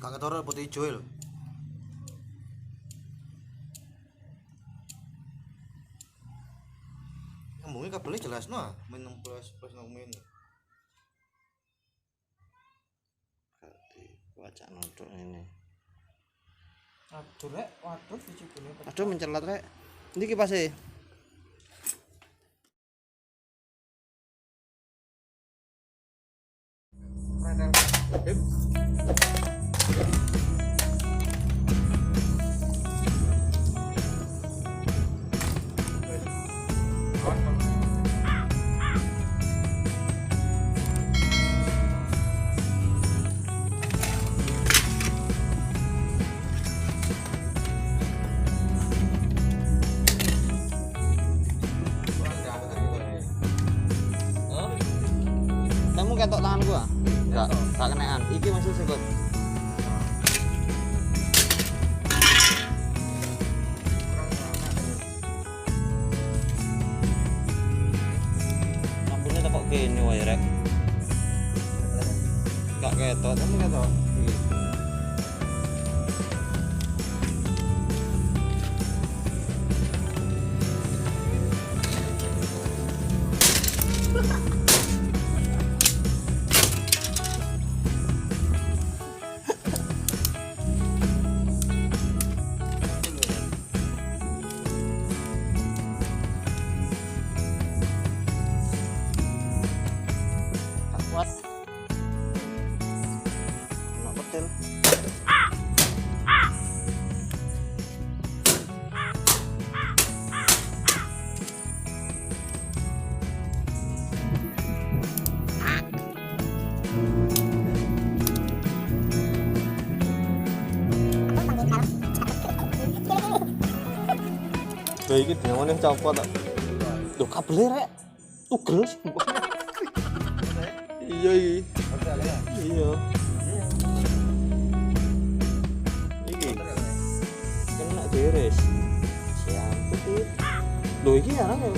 Tak ketara putih ijo lho. Ngomongnya kabelnya jelas no, min 16 plus nang min. Berarti wajak nodok ini. Aduh rek, waduh dicukune. Aduh mencelat rek. Ini kipasnya. Kamu ketok tangan gua? Enggak kenaan. Iki masih sekut. Lampunya tepok gini wae rek. Enggak ketok, kamu ketok. Kuat. Enak betul. Lah iki dinamone copot tok. Lho kabel rek. Tugel sih. Iya iki. Iya. Iki. Kena beres. Siap putih. Lho iki arang ya.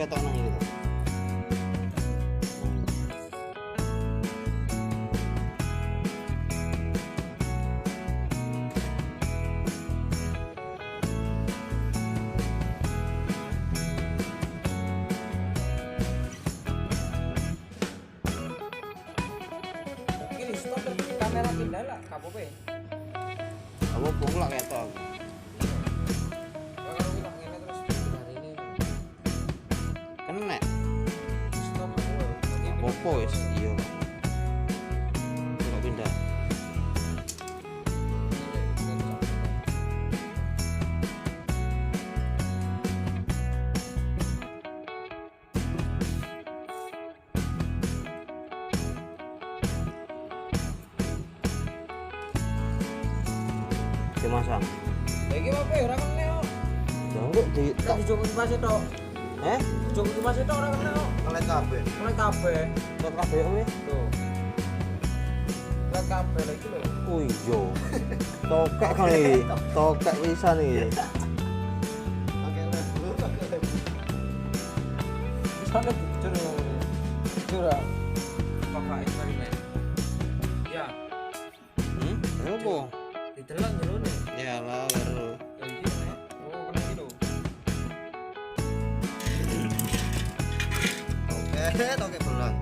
Ketok nang gitu. Ini stop kamera pindah lah, kapope. Apa pula ketok. Kalau kita ngene terus hari ini Kena. stop Apa wis? Iya. Kok pindah. Dimasang. Lah iki apa ora kene kok. Lah kok di Tak dijoko kipas tok. Dijoko kipas tok ora kene kok. Oleh kabeh. Oleh kabeh. Kok kabeh wis. Tuh. Oleh kabeh lagi lho. Oh iya. Tokek kan iki. Tokek pisan iki. Oke, Sana bujur ngomongnya. Bujur ah. Pakai eksperimen. Ya, Apa? ditelan dulu nih. Ya lah, baru. Yang ini nih. Oh, kena gitu. Oke, belang.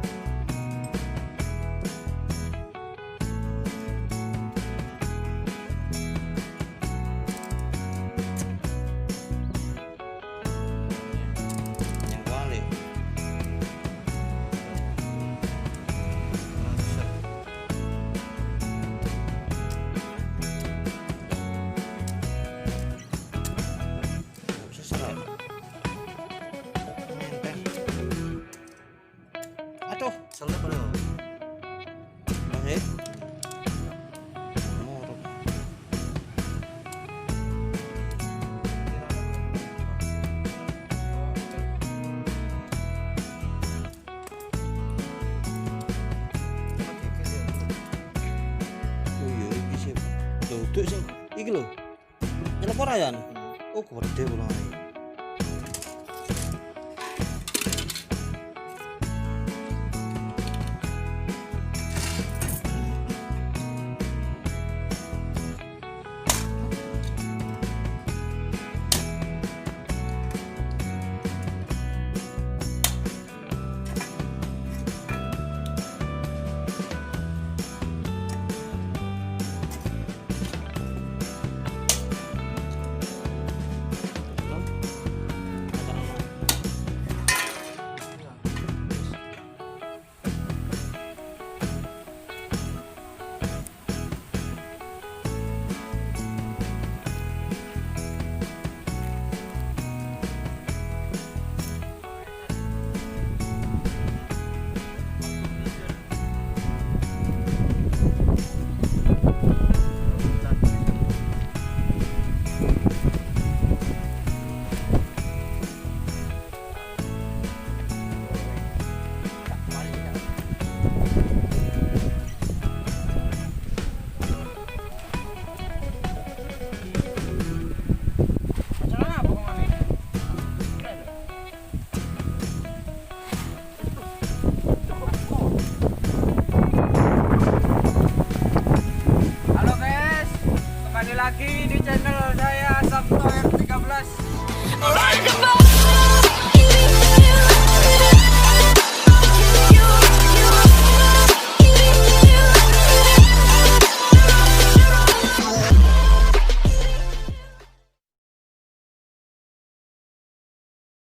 Asalnya pada Masih. Oh iya, iki sih. Loh, tuh sing iki lho. Nyelep ora ya? Oh, gede pulang. Halo guys, kembali lagi di channel saya Sabtu 13.